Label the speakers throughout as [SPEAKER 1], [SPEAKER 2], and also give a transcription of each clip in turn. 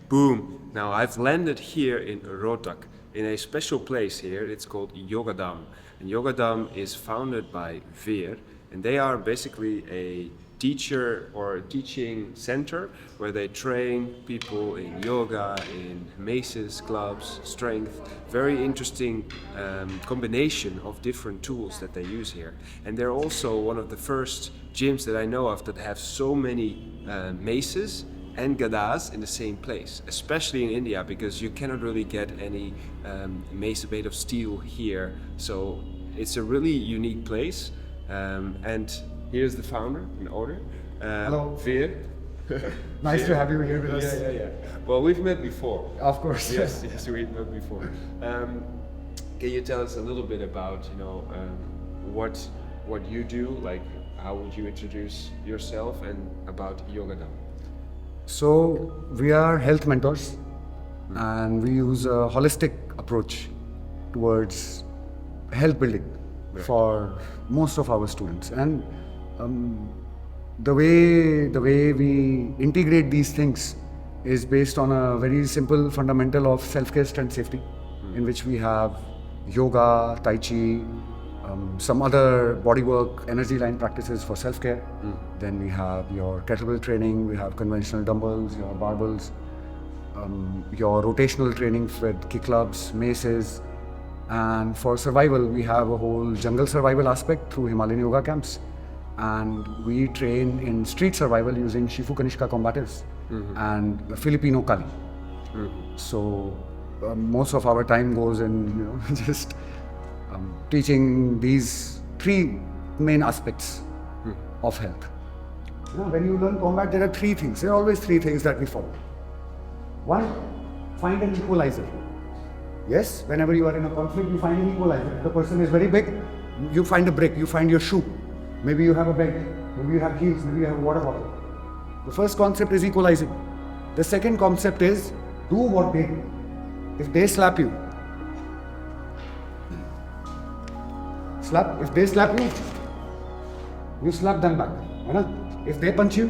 [SPEAKER 1] Boom. Now I've landed here in Rohtak, in a special place here. It's called Yogdham. And Yogdham is founded by Veer, and they are basically a teacher or teaching center where they train people in yoga, in Mace's clubs, strength. Very interesting combination of different tools that they use here. And they're also one of the first gyms that I know of that have so many Maces and gadas in the same place, especially in India, because you cannot really get any mace made of steel here. So it's a really unique place. And here's the founder and owner.
[SPEAKER 2] Hello.
[SPEAKER 1] Veer.
[SPEAKER 2] Nice to have you here with us.
[SPEAKER 1] Yeah. Well, we've met before.
[SPEAKER 2] Of course.
[SPEAKER 1] Yes, we've met before. Can you tell us a little bit about, what you do? Like, how would you introduce yourself and about Yogdham?
[SPEAKER 2] So we are health mentors, and we use a holistic approach towards health building for most of our students. And the way we integrate these things is based on a very simple fundamental of self-care, strength, safety, in which we have yoga, tai chi, some other bodywork, energy line practices for self-care. Then we have your kettlebell training, we have conventional dumbbells, your barbells, your rotational training with kick clubs, maces. And for survival, we have a whole jungle survival aspect through Himalayan yoga camps. And we train in street survival using Shifu Kanishka combatives and Filipino Kali. So most of our time goes in just teaching these three main aspects of health. When you learn combat, there are three things. There are always three things that we follow. One, find an equalizer. Yes, whenever you are in a conflict, you find an equalizer. If the person is very big, you find a brick, you find your shoe. Maybe you have a bed, maybe you have heels, maybe you have a water bottle. The first concept is equalizing. The second concept is do what they do. If they slap you, if they slap you, you slap them back. If they punch you,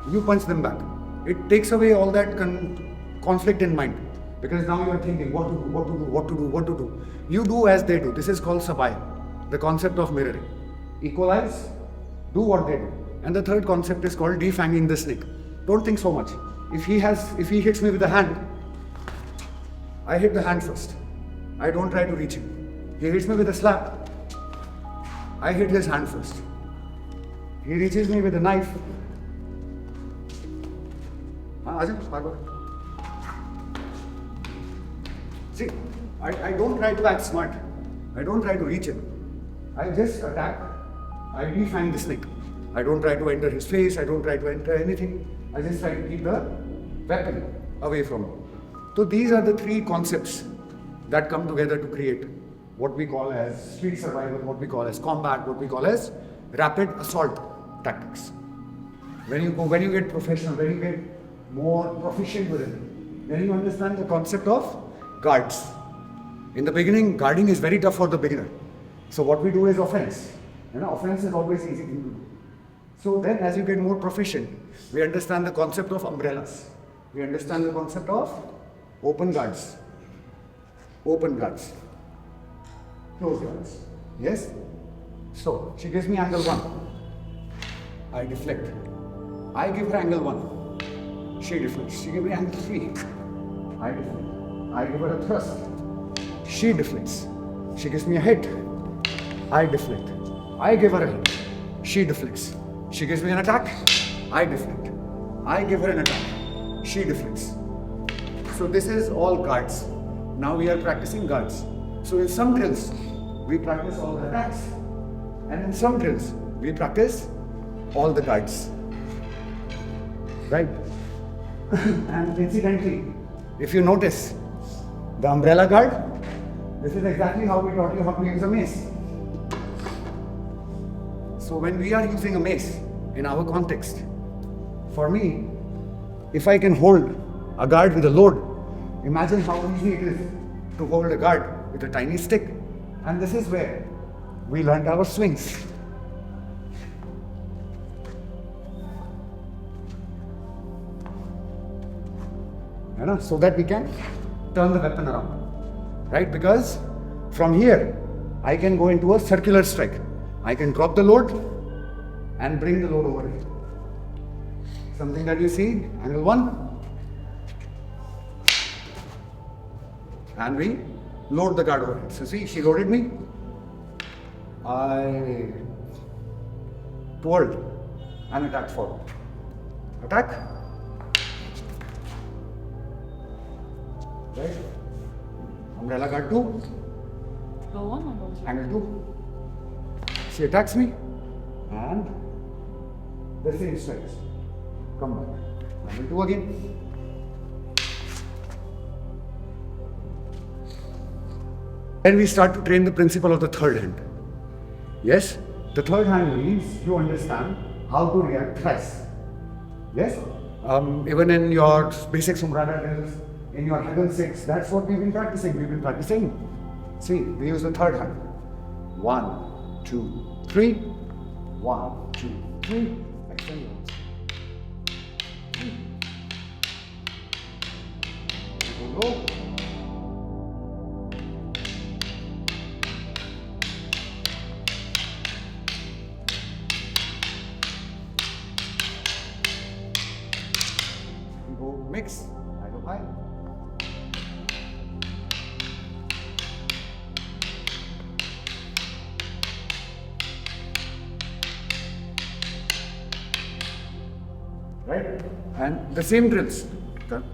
[SPEAKER 2] you punch them back. It takes away all that conflict in mind, because now you are thinking what to do. You do as they do. This is called sabaya, the concept of mirroring. Equalize, do what they do. And the third concept is called defanging the snake. Don't think so much. If he hits me with the hand, I hit the hand first. I don't try to reach him. He hits me with a slap, I hit his hand first. He reaches me with a knife. See, I don't try to act smart. I don't try to reach him. I just attack. I defang the snake. I don't try to enter his face. I don't try to enter anything. I just try to keep the weapon away from him. So these are the three concepts that come together to create what we call as street survival, what we call as combat, what we call as rapid assault tactics. When you get professional, when you get more proficient with it, then you understand the concept of guards. In the beginning, guarding is very tough for the beginner. So what we do is offense. Offense is always easy to do. So then as you get more proficient, we understand the concept of umbrellas. We understand the concept of open guards. Open guards. Close guards. Yes? So she gives me angle 1. I deflect. I give her angle 1. She deflects. She gives me angle 3. I deflect. I give her a thrust. She deflects. She gives me a hit. I deflect. I give her a hit. She deflects. She gives me an attack. I deflect. I give her an attack. She deflects. So this is all guards. Now we are practicing guards. So in some drills, we practice all the attacks. And in some drills, we practice all the guards. Right? And incidentally, if you notice, the umbrella guard, this is exactly how we taught you how to use a mace. So when we are using a mace in our context, for me, if I can hold a guard with a load, imagine how easy it is to hold a guard with a tiny stick. And this is where we learned our swings. so that we can turn the weapon around, right? Because from here, I can go into a circular strike. I can drop the load and bring the load over here. Something that you see, angle 1. And we load the guard over here. So see, she loaded me. I twirled and attacked forward. Attack. Right. Umbrella guard 2.
[SPEAKER 3] Go on or go?
[SPEAKER 2] Angle 2. She attacks me and the same strikes. Come back. Angle 2 again. Then we start to train the principle of the third hand. Yes? The third hand means you understand how to react thrice. Yes? Even in your basic umbrella drills, in your Hegel 6, that's what we've been practicing. We've been practicing. See, we use the third hand. 1, 2, 3. 1, 2, 3. Extend your arms. Go low. Go mix. I go high. Right? And the same drills. Okay.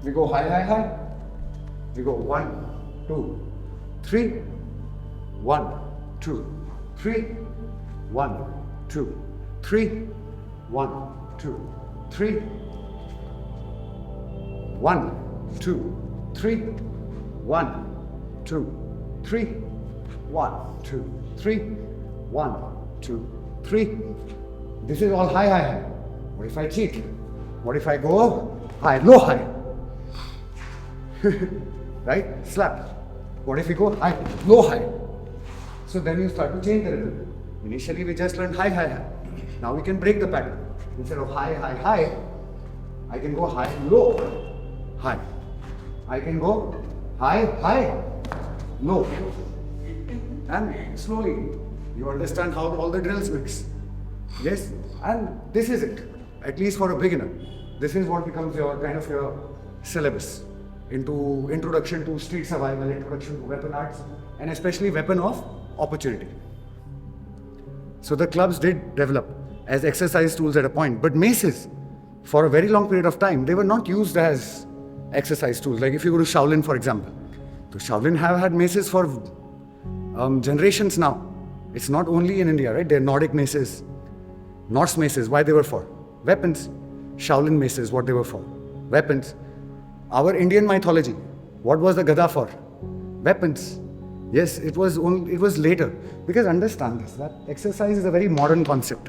[SPEAKER 2] We go high, high, high. We go 1, 2, 3. 1, 2, 3. 1, 2, 3. 1, 2, 3. 1, 2, 3. 1, 2, 3. 1, 2, 3. 1, 2, 3. This is all high, high, high. What if I cheat? What if I go high, low, high? Right? Slap. What if we go high, low, high? So then you start to change the rhythm. Initially we just learned high, high, high. Now we can break the pattern. Instead of high, high, high, I can go high, low, high. I can go high, high, low. And slowly you understand how all the drills mix. Yes? And this is it. At least for a beginner. This is what becomes your kind of your syllabus into introduction to street survival, introduction to weapon arts, and especially weapon of opportunity. So the clubs did develop as exercise tools at a point, but maces, for a very long period of time, they were not used as exercise tools. Like if you go to Shaolin, for example, the Shaolin have had maces for generations now. It's not only in India, right? They're Nordic maces, Norse maces. Why they were for? Weapons. Shaolin maces, what they were for? Weapons. Our Indian mythology, what was the gada for? Weapons. Yes, it was later. Because understand this, that exercise is a very modern concept.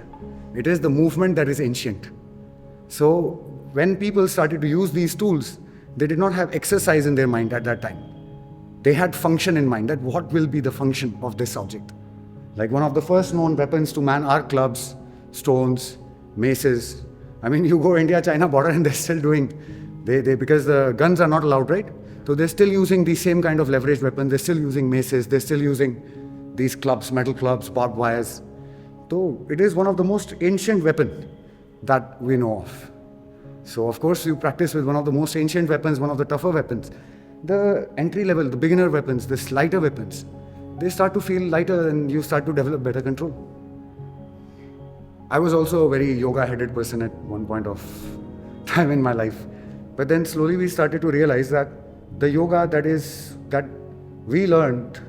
[SPEAKER 2] It is the movement that is ancient. So when people started to use these tools, they did not have exercise in their mind at that time. They had function in mind, that what will be the function of this object. Like one of the first known weapons to man are clubs, stones, maces. I mean, you go India-China border and they're still doing, because the guns are not allowed, right? So they're still using the same kind of leveraged weapons, they're still using maces, they're still using these clubs, metal clubs, barbed wires. So it is one of the most ancient weapons that we know of. So of course you practice with one of the most ancient weapons, one of the tougher weapons. The entry level, the beginner weapons, the lighter weapons, they start to feel lighter and you start to develop better control. I was also a very yoga-headed person at one point of time in my life. But then slowly we started to realize that the yoga that we learned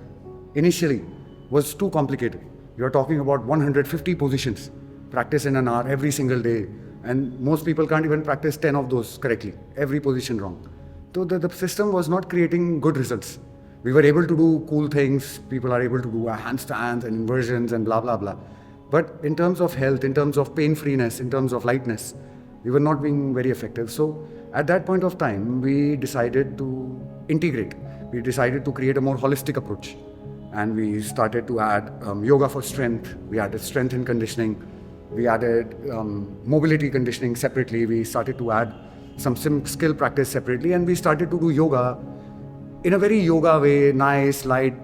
[SPEAKER 2] initially was too complicated. You're talking about 150 positions, practice in an hour every single day. And most people can't even practice 10 of those correctly, every position wrong. So the system was not creating good results. We were able to do cool things, people are able to do handstands and inversions and blah, blah, blah. But in terms of health, in terms of pain-freeness, in terms of lightness, we were not being very effective. So at that point of time, we decided to integrate. We decided to create a more holistic approach. And we started to add yoga for strength. We added strength and conditioning. We added mobility conditioning separately. We started to add some skill practice separately, and we started to do yoga in a very yoga way, nice, light,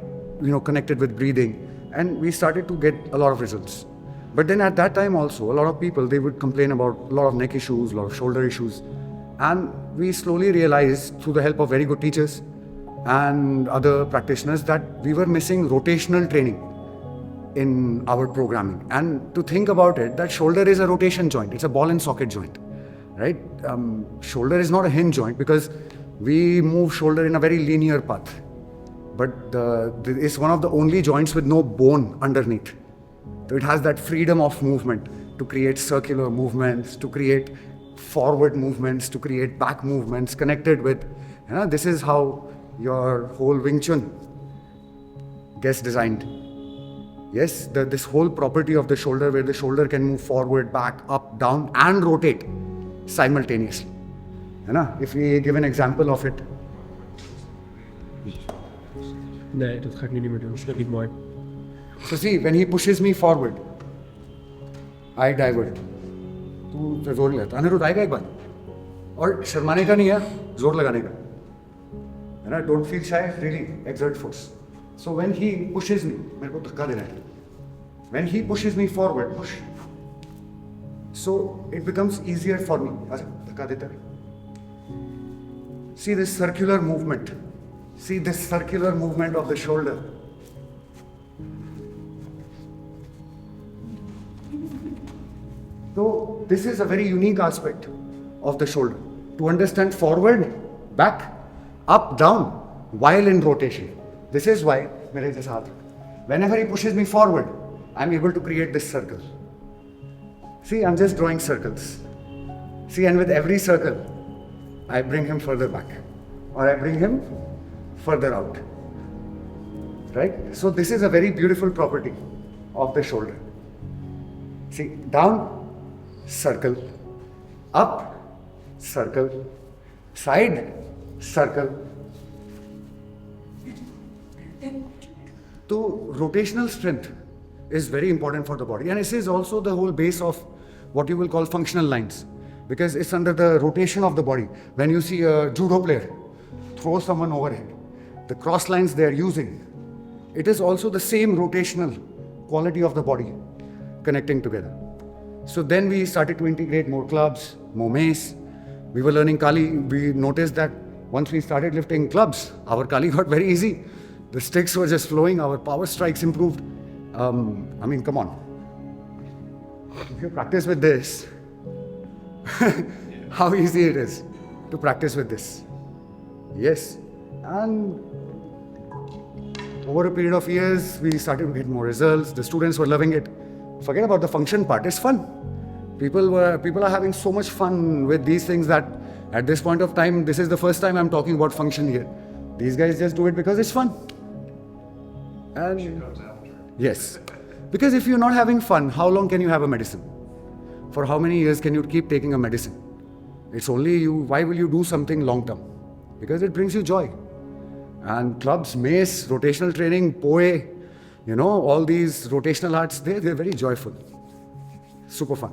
[SPEAKER 2] connected with breathing. And we started to get a lot of results. But then at that time also, a lot of people, they would complain about a lot of neck issues, a lot of shoulder issues. And we slowly realized through the help of very good teachers and other practitioners that we were missing rotational training in our programming. And to think about it, that shoulder is a rotation joint. It's a ball and socket joint, right? Shoulder is not a hinge joint because we move shoulder in a very linear path. But it's one of the only joints with no bone underneath. So it has that freedom of movement to create circular movements, to create forward movements, to create back movements connected with, this is how your whole Wing Chun gets designed. Yes, this whole property of the shoulder where the shoulder can move forward, back, up, down and rotate simultaneously. If we give an example of it.
[SPEAKER 4] Nee, dat ga ik nu niet meer doen. Dat is net niet mooi.
[SPEAKER 2] So see, when he pushes me forward, I divert. तू जोर लेता अनिरुद्ध आएगा एक बार और शर्माने का नहीं है, जोर लगाने का है ना. Don't feel shy, really exert force. So when he pushes me, मेरे को धक्का देना है. When he pushes me forward, push. So it becomes easier for me. अच्छा धक्का देता है. See this circular movement. See this circular movement of the shoulder. So this is a very unique aspect of the shoulder. To understand forward, back, up, down, while in rotation. This is why, whenever he pushes me forward, I'm able to create this circle. See, I'm just drawing circles. See, and with every circle, I bring him further back. Or I bring him further out. Right? So this is a very beautiful property of the shoulder. See, down, circle, up, circle, side, circle. So rotational strength is very important for the body, and this is also the whole base of what you will call functional lines, because it's under the rotation of the body. When you see a judo player throw someone overhead, the cross lines they are using, it is also the same rotational quality of the body connecting together. So then we started to integrate more clubs, more mace. We were learning Kali. We noticed that once we started lifting clubs, our Kali got very easy. The sticks were just flowing, our power strikes improved. I mean, come on. If you practice with this, how easy it is to practice with this. Yes. And over a period of years, we started to get more results. The students were loving it. Forget about the function part, it's fun. People are having so much fun with these things that at this point of time, this is the first time I'm talking about function here. These guys just do it because it's fun. And yes, because if you're not having fun, how long can you have a medicine? For how many years can you keep taking a medicine? It's only you, why will you do something long term? Because it brings you joy. And clubs, mace, rotational training, poe, all these rotational arts, they're very joyful. Super fun.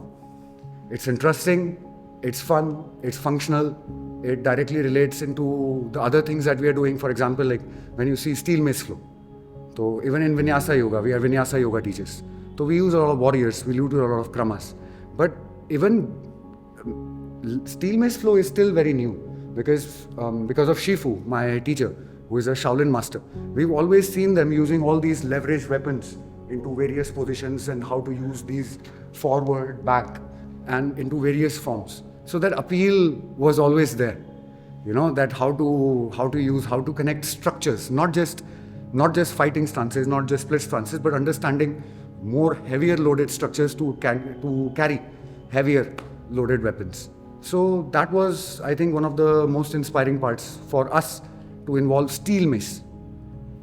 [SPEAKER 2] It's interesting, it's fun, it's functional, it directly relates into the other things that we are doing. For example, like when you see steel mace flow. So even in vinyasa yoga, we are vinyasa yoga teachers. So we use a lot of warriors, we use a lot of kramas. But even steel mace flow is still very new because of Shifu, my teacher, who is a Shaolin master. We've always seen them using all these leveraged weapons into various positions and how to use these forward, back, and into various forms. So that appeal was always there. That how to connect structures, not just fighting stances, not just split stances, but understanding more heavier loaded structures to carry heavier loaded weapons. So that was, I think, one of the most inspiring parts for us to involve steel mace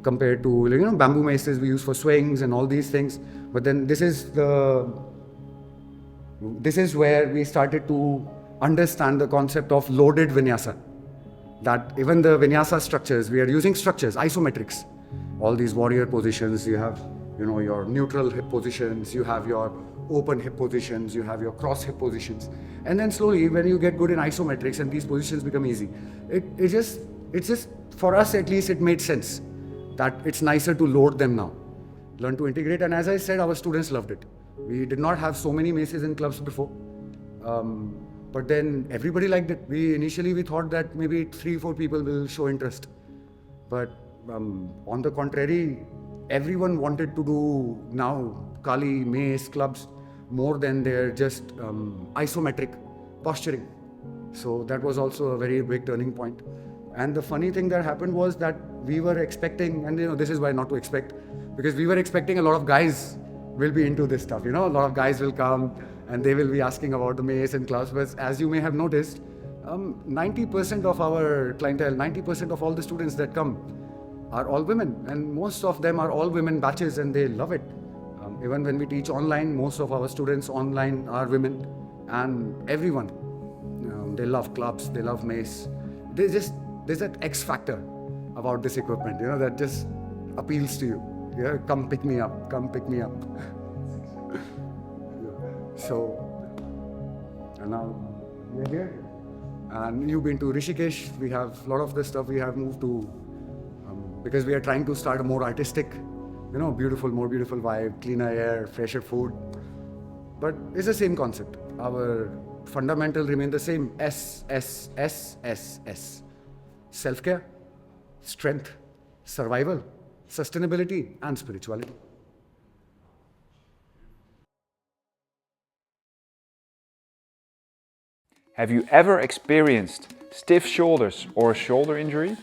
[SPEAKER 2] compared to bamboo maces we use for swings and all these things. But then this is where we started to understand the concept of loaded vinyasa. That even the vinyasa structures, we are using structures, isometrics. All these warrior positions, you have your neutral hip positions, you have your open hip positions, you have your cross hip positions. And then slowly, when you get good in isometrics and these positions become easy, it's just, for us at least, it made sense that it's nicer to load them now. Learn to integrate, and as I said, our students loved it. We did not have so many maces in clubs before. But then everybody liked it. Initially we thought that maybe 3-4 people will show interest. But on the contrary, everyone wanted to do now Kali, Mace, clubs more than their just isometric posturing. So that was also a very big turning point. And the funny thing that happened was that we were expecting, and this is why not to expect, because we were expecting a lot of guys will be into this stuff. A lot of guys will come and they will be asking about the Mace and clubs. But as you may have noticed, 90% of our clientele, 90% of all the students that come are all women, and most of them are all women batches, and they love it. Even when we teach online, most of our students online are women, and everyone, they love clubs, they love Mace. There's that X factor about this equipment, that just appeals to you. Yeah, come pick me up, come pick me up. So, and now we're here. And you've been to Rishikesh. We have a lot of the stuff we have moved to, because we are trying to start a more artistic, more beautiful vibe, cleaner air, fresher food. But it's the same concept. Our fundamental remain the same, S. Self-care, strength, survival, sustainability, and spirituality.
[SPEAKER 5] Have you ever experienced stiff shoulders or a shoulder injury?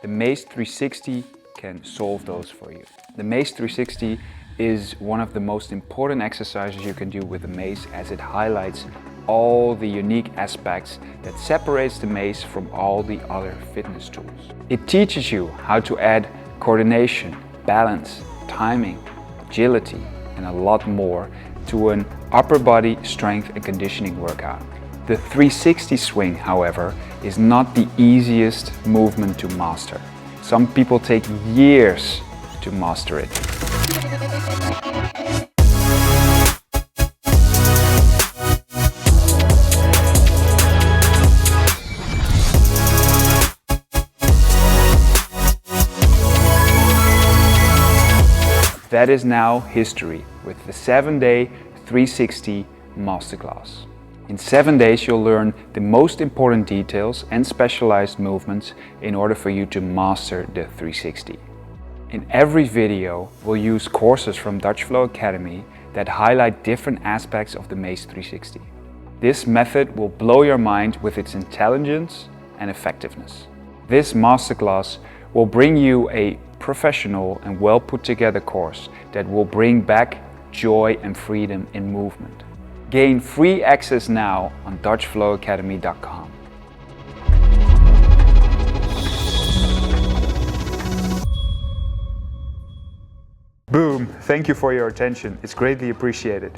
[SPEAKER 5] The Mace 360 can solve those for you. The Mace 360 is one of the most important exercises you can do with the Mace, as it highlights all the unique aspects that separates the Mace from all the other fitness tools. It teaches you how to add coordination, balance, timing, agility, and a lot more to an upper body strength and conditioning workout. The 360 swing, however, is not the easiest movement to master. Some people take years to master it. That is now history with the 7-day 360 masterclass. In 7 days, you'll learn the most important details and specialized movements in order for you to master the 360. In every video, we'll use courses from Dutch Flow Academy that highlight different aspects of the Mace 360. This method will blow your mind with its intelligence and effectiveness. This masterclass will bring you a professional and well put together course that will bring back joy and freedom in movement. Gain free access now on DutchFlowAcademy.com. Boom! Thank you for your attention. It's greatly appreciated.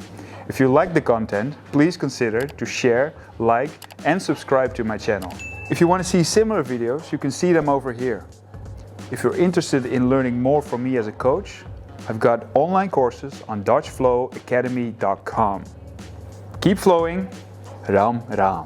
[SPEAKER 5] If you like the content, please consider to share, like, and subscribe to my channel. If you want to see similar videos, you can see them over here. If you're interested in learning more from me as a coach, I've got online courses on DutchFlowAcademy.com. Keep flowing, Ram Ram.